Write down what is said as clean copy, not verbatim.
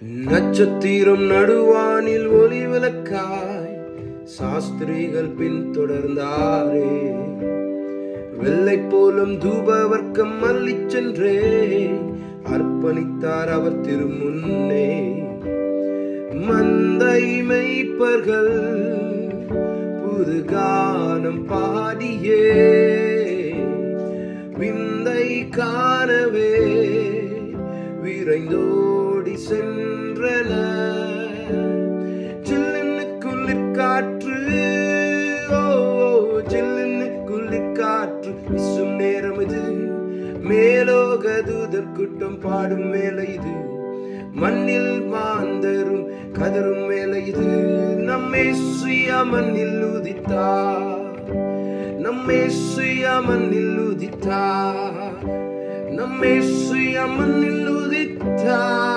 நட்சத்திரம் நடுவானில் ஒளி விளக்காய் சாஸ்திரிகள் பின்தொடர்ந்தாரே. வெள்ளை போலும் தூப வர்க்கம் மல்லிச் சென்றே அர்ப்பணித்தார் அவர் திருமுன்னே. மந்தை மெய்ப்பர்கள் புது கானம் பாடியே விந்தை காணவே விரைந்தோடி சென்றன. சில்லுன்னு குளிர் காற்று, ஓ சில்லுன்னு குளிர் காற்று வீசும் நேரம் இது. மேலோக தூதர் கூட்டம் பாடும் வேலை இது. மண்ணில் மாந்தரும் கதரும் வேலை இது. நம்மேசுயா மண்ணில் உதித்தார், நம்மேசுயா மண்ணில் உதித்தார், நம்மேசுயா மண்ணில் உதித்தார்.